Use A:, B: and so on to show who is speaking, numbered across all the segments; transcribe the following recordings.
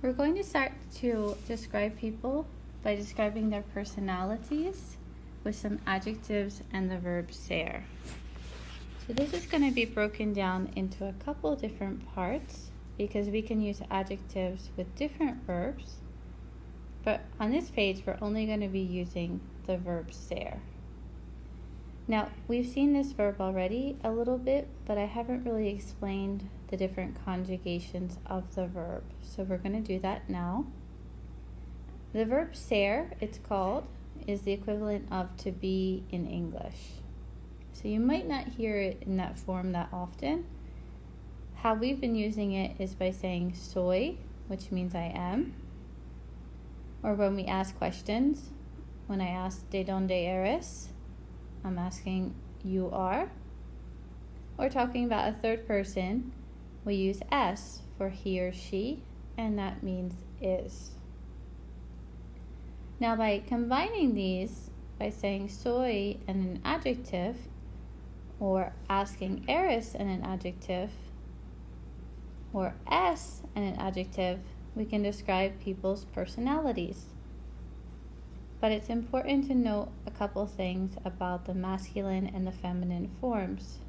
A: We're going to start to describe people by describing their personalities with some adjectives and the verb ser. So this is going to be broken down into a couple different parts because we can use adjectives with different verbs. But on this page, we're only going to be using the verb ser. Now, we've seen this verb already a little bit, but I haven't really explained the different conjugations of the verb. So we're going to do that now. The verb ser, it's called, is the equivalent of to be in English. So you might not hear it in that form that often. How we've been using it is by saying soy, which means I am. Or when we ask questions, when I ask de donde eres, I'm asking you are. Or talking about a third person, we use es for he or she, and that means is. Now by combining these, by saying soy and an adjective, or asking eres and an adjective, or es and an adjective, we can describe people's personalities. But it's important to note a couple things about the masculine and the feminine forms.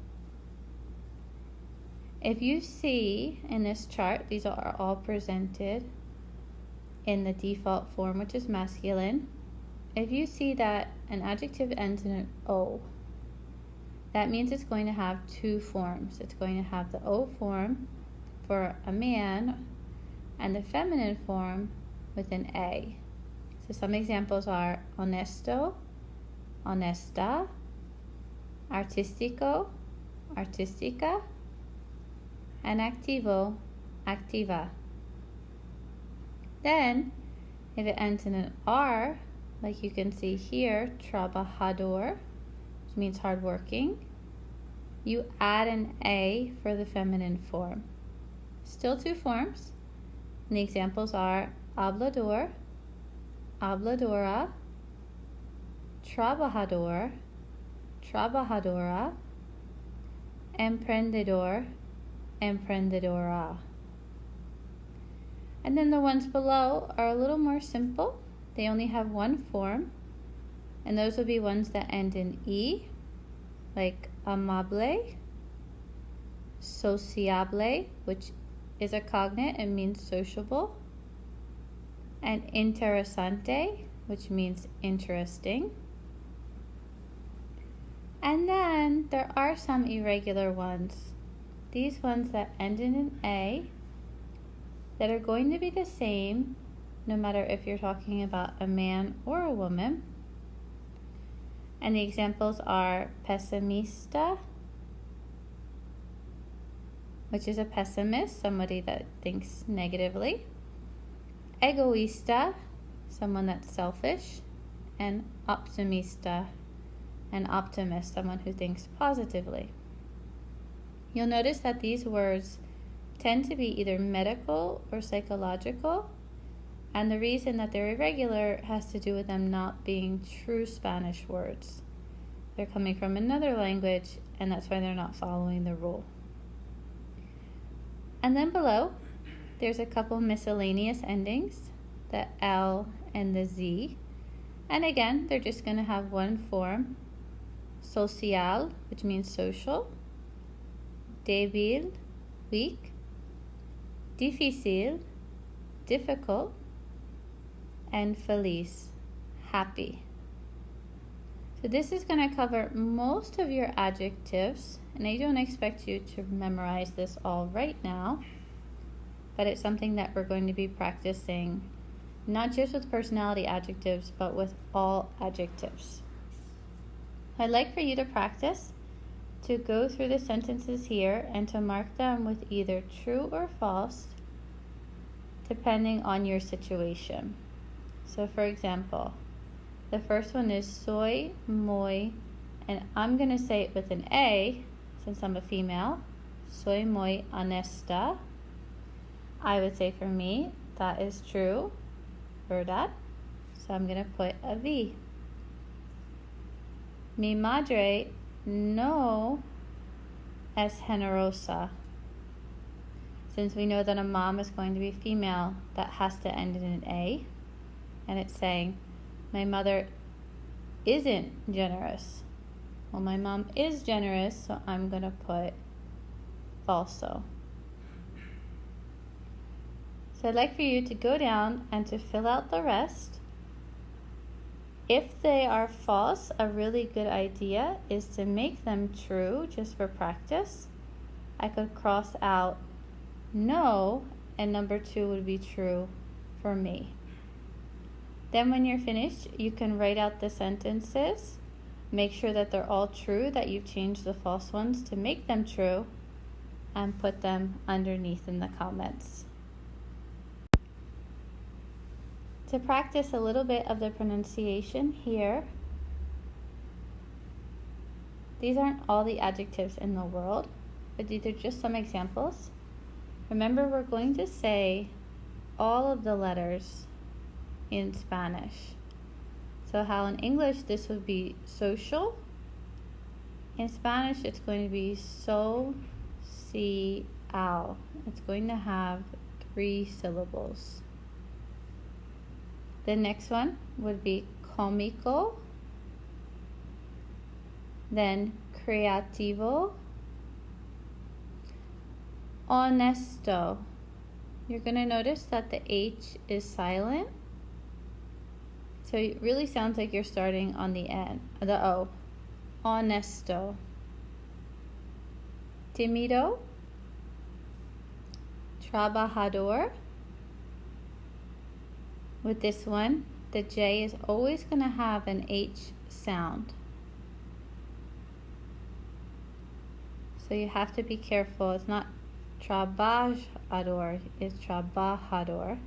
A: If you see in this chart, these are all presented in the default form, which is masculine. If you see that an adjective ends in an O, that means it's going to have two forms. It's going to have the O form for a man and the feminine form with an A. So some examples are honesto, honesta, artístico, artística, and activo, activa. Then, if it ends in an R, like you can see here, trabajador, which means hardworking, you add an A for the feminine form. Still two forms, and the examples are hablador, habladora, trabajador, trabajadora, emprendedor, emprendedora. And then the ones below are a little more simple. They only have one form, and those will be ones that end in E, like amable, sociable, which is a cognate and means sociable, and interesante, which means interesting. And then there are some irregular ones. These ones that end in an A that are going to be the same no matter if you're talking about a man or a woman. And the examples are pesimista, which is a pessimist, somebody that thinks negatively. Egoísta, someone that's selfish. And optimista, an optimist, someone who thinks positively. You'll notice that these words tend to be either medical or psychological, and the reason that they're irregular has to do with them not being true Spanish words. They're coming from another language, and that's why they're not following the rule. And then below, there's a couple miscellaneous endings, the L and the Z. And again, they're just going to have one form, social, which means social, débil, weak, difícil, difficult, and feliz, happy. So this is going to cover most of your adjectives, and I don't expect you to memorize this all right now, but it's something that we're going to be practicing, not just with personality adjectives, but with all adjectives. I'd like for you to practice to go through the sentences here and to mark them with either true or false, depending on your situation. So for example, the first one is soy muy, and I'm going to say it with an A, since I'm a female. Soy muy honesta. I would say for me, that is true, verdad? So I'm going to put a V. Mi madre no es generosa. Since we know that a mom is going to be female, that has to end in an A. And it's saying, my mother isn't generous. Well, my mom is generous, so I'm going to put falso. So I'd like for you to go down and to fill out the rest. If they are false, a really good idea is to make them true just for practice. I could cross out no, and number 2 would be true for me. Then when you're finished, you can write out the sentences. Make sure that they're all true, that you've changed the false ones to make them true, and put them underneath in the comments. To practice a little bit of the pronunciation here, these aren't all the adjectives in the world, but these are just some examples. Remember, we're going to say all of the letters in Spanish. So how in English this would be social, in Spanish it's going to be social. It's going to have 3 syllables. The next one would be cómico, then creativo, honesto. You're going to notice that the H is silent. So it really sounds like you're starting on the N, the O. Honesto. Tímido. Trabajador. With this one, the J is always going to have an H sound. So you have to be careful. It's not trabajador, it's trabajador.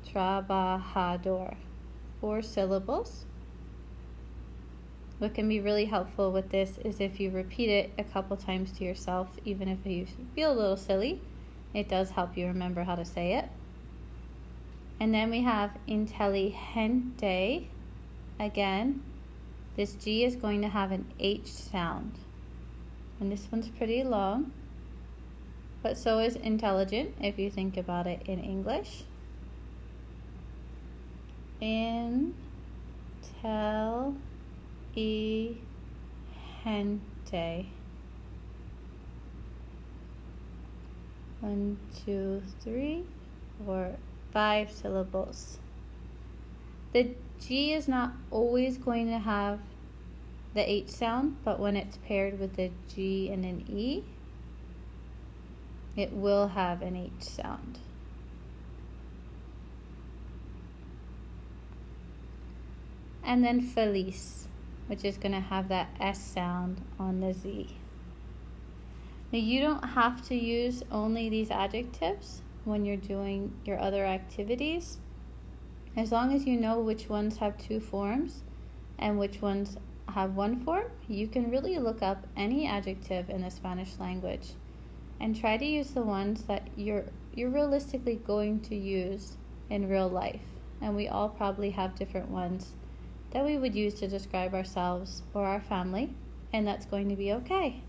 A: Trabajador. 4 syllables. What can be really helpful with this is if you repeat it a couple times to yourself, even if you feel a little silly, it does help you remember how to say it. And then we have inteligente. Again, this G is going to have an H sound. And this one's pretty long, but so is intelligent if you think about it in English. Inteligente. 1, 2, 3, 4, 5 syllables. The G is not always going to have the H sound, but when it's paired with a G and an E, it will have an H sound. And then feliz, which is going to have that S sound on the Z. Now you don't have to use only these adjectives when you're doing your other activities. As long as you know which ones have 2 forms and which ones have 1 form, you can really look up any adjective in the Spanish language and try to use the ones that you're realistically going to use in real life. And we all probably have different ones that we would use to describe ourselves or our family, and that's going to be okay.